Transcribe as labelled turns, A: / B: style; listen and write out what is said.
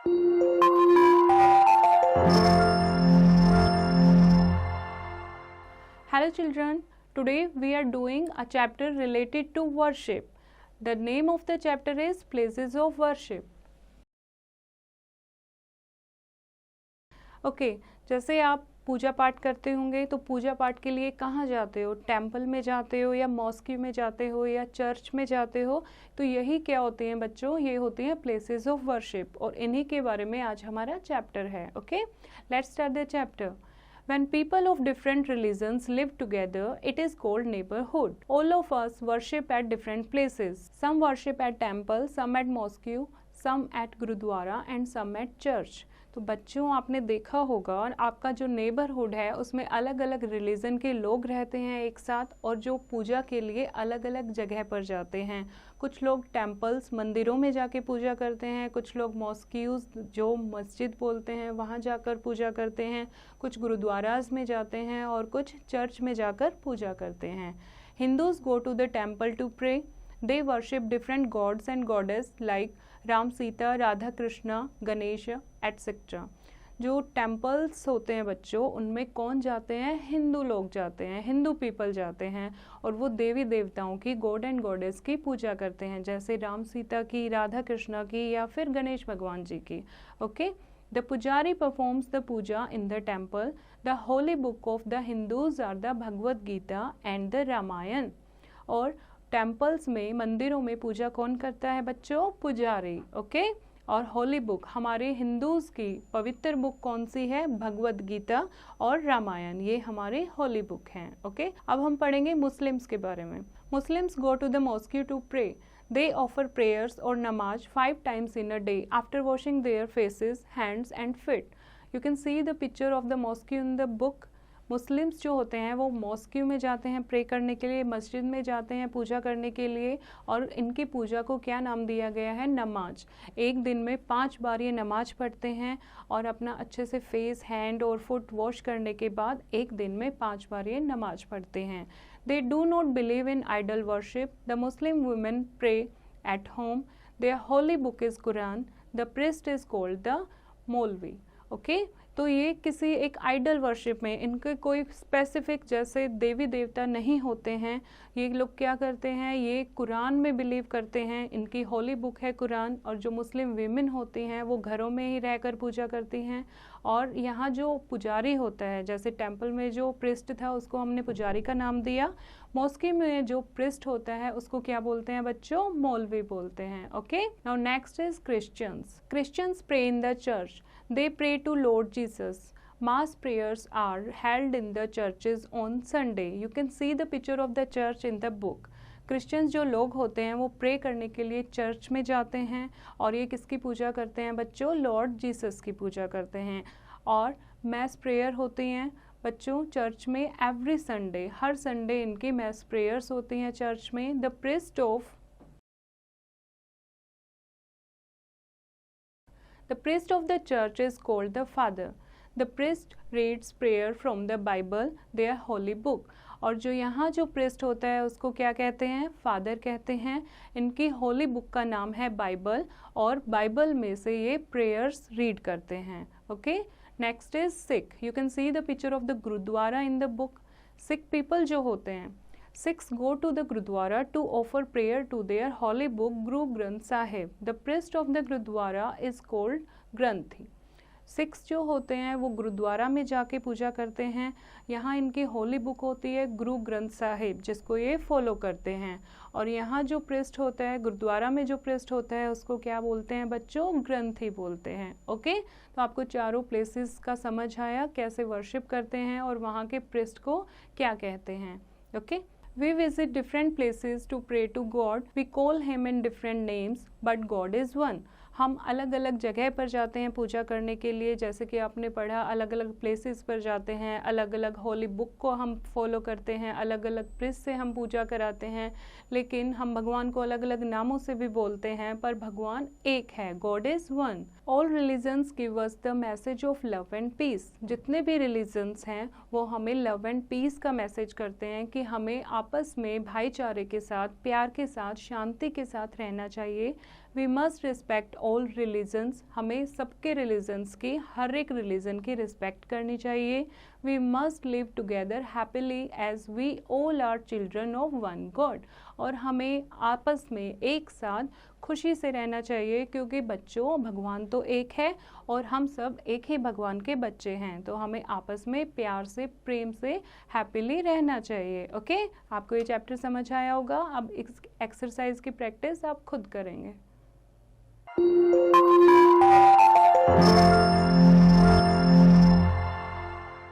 A: Hello children, today we are doing a chapter related to worship. The name of the chapter is Places of Worship. Okay, जैसे आप पूजा पाठ करते होंगे तो पूजा पाठ के लिए कहाँ जाते हो? टेम्पल में जाते हो या मॉस्क में जाते हो या चर्च में जाते हो? तो यही क्या होते हैं बच्चों? ये होते हैं प्लेसेस ऑफ वर्शिप और इन्हीं के बारे में आज हमारा चैप्टर है. Okay, let's start the chapter. When people of different religions live together, it is called neighborhood. All of us worship at different places. Some worship at temple, some at mosque, some at gurudwara and some at church. तो बच्चों आपने देखा होगा और आपका जो neighbourhood है उसमें अलग अलग रिलीजन के लोग रहते हैं एक साथ और जो पूजा के लिए अलग अलग जगह पर जाते हैं. कुछ लोग टेम्पल्स मंदिरों में जाके पूजा करते हैं, कुछ लोग मॉस्क्यूज जो मस्जिद बोलते हैं वहाँ जाकर पूजा करते हैं, कुछ गुरुद्वाराज में जाते हैं और कुछ चर्च में जाकर पूजा करते हैं. Hindus go to the temple to pray. They worship different gods and goddess like Ram Sita, Radha Krishna, Ganesh etcetera. जो टेम्पल्स होते हैं बच्चों उनमें कौन जाते हैं? हिंदू लोग जाते हैं, हिंदू पीपल जाते हैं और वो देवी देवताओं की, गॉड एंड गॉडेस की पूजा करते हैं, जैसे राम सीता की, राधा कृष्णा की या फिर गणेश भगवान जी की. Okay, the pujari performs the puja in the temple. The holy book of the Hindus are the Bhagavad Gita and the Ramayan. और टेम्पल्स में, मंदिरों में पूजा कौन करता है बच्चों? पुजारी. ओके, और होली बुक हमारे हिंदूज की पवित्र बुक कौन सी है? भगवद गीता और रामायण, ये हमारे होली बुक हैं. ओके, अब हम पढ़ेंगे मुस्लिम्स के बारे में. Muslims go to the mosque to pray. They offer prayers or namaz 5 times in a day after washing their faces, hands and feet. You can see the picture of the mosque in the book. Muslims जो होते हैं वो mosque में जाते हैं pray करने के लिए, मस्जिद में जाते हैं पूजा करने के लिए और इनकी पूजा को क्या नाम दिया गया है? नमाज. एक दिन में 5 बार ये नमाज पढ़ते हैं और अपना अच्छे से फेस, हैंड और फुट वॉश करने के बाद एक दिन में 5 बार ये नमाज पढ़ते हैं. They do not believe in idol worship. The Muslim women pray at home. Their holy book is Quran. The priest is called the Maulvi. Okay? तो ये किसी एक आइडल वर्शिप में इनके कोई स्पेसिफिक जैसे देवी देवता नहीं होते हैं. ये लोग क्या करते हैं? ये कुरान में बिलीव करते हैं, इनकी होली बुक है कुरान. और जो मुस्लिम वीमेन होती हैं वो घरों में ही रहकर पूजा करती हैं. और यहाँ जो पुजारी होता है, जैसे टेम्पल में जो प्रिस्ट था उसको हमने पुजारी का नाम दिया, मॉस्की में जो प्रिस्ट होता है उसको क्या बोलते हैं बच्चों? मौलवी बोलते हैं. Okay, now next is Christians. Christians pray in the church. They pray to Lord Jesus. Mass prayers are held in the churches on Sunday. You can see the picture of the church in the book. Christians जो लोग होते हैं वो pray करने के लिए church में जाते हैं और ये किसकी पूजा करते हैं बच्चों? लॉर्ड जीसस की पूजा करते हैं. और मैस प्रेयर होती हैं बच्चों चर्च में एवरी संडे, हर संडे इनकी मैस प्रेयर्स होती हैं चर्च में. The priest of The priest of the church is called the father. The priest reads prayer from the Bible, their holy book. और जो यहाँ जो priest होता है उसको क्या कहते हैं? फादर कहते हैं. इनकी होली बुक का नाम है बाइबल और बाइबल में से ये प्रेयर्स रीड करते हैं. Okay, next is Sikh. You can see the picture of the gurdwara in the book. Sikh people जो होते हैं, Sikhs go to the Gurudwara to offer prayer to their holy book Guru Granth Sahib. The priest of the Gurudwara is called Granthi. Sikhs जो होते हैं वो गुरुद्वारा में जाके पूजा करते हैं. यहाँ इनकी होली बुक होती है गुरु ग्रंथ साहिब जिसको ये फॉलो करते हैं. और यहाँ जो प्रिस्ट होता है, गुरुद्वारा में जो प्रिस्ट होता है उसको क्या बोलते हैं बच्चों? ग्रंथी बोलते हैं. ओके, तो आपको चारों प्लेसेस का समझ आया कैसे वर्शिप करते हैं और वहाँ के प्रिस्ट को क्या कहते हैं. Okay, We visit different places to pray to God. We call him in different names, but God is one. हम अलग अलग जगह पर जाते हैं पूजा करने के लिए, जैसे कि आपने पढ़ा अलग अलग प्लेसेस पर जाते हैं, अलग अलग होली बुक को हम फॉलो करते हैं, अलग अलग प्रिस्ट से हम पूजा कराते हैं. लेकिन हम भगवान को अलग अलग नामों से भी बोलते हैं, पर भगवान एक है. God is one. All religions give us the message of love and peace. जितने भी रिलीजन्स हैं वो हमें लव एंड पीस का मैसेज करते हैं कि हमें आपस में भाईचारे के साथ, प्यार के साथ, शांति के साथ रहना चाहिए. We must respect all religions, हमें सबके रिलीजन्स की, हर एक रिलीजन की रिस्पेक्ट करनी चाहिए। We must live together happily as we all are children of one God, और हमें आपस में एक साथ खुशी से रहना चाहिए, क्योंकि बच्चों भगवान तो एक है और हम सब एक ही भगवान के बच्चे हैं, तो हमें आपस में प्यार से, प्रेम से, हैप्पीली रहना चाहिए। ओके, आपको ये चैप्टर समझ आया होगा। अब इस एक्सरसाइज की प्रैक्टिस आप खुद करेंगे।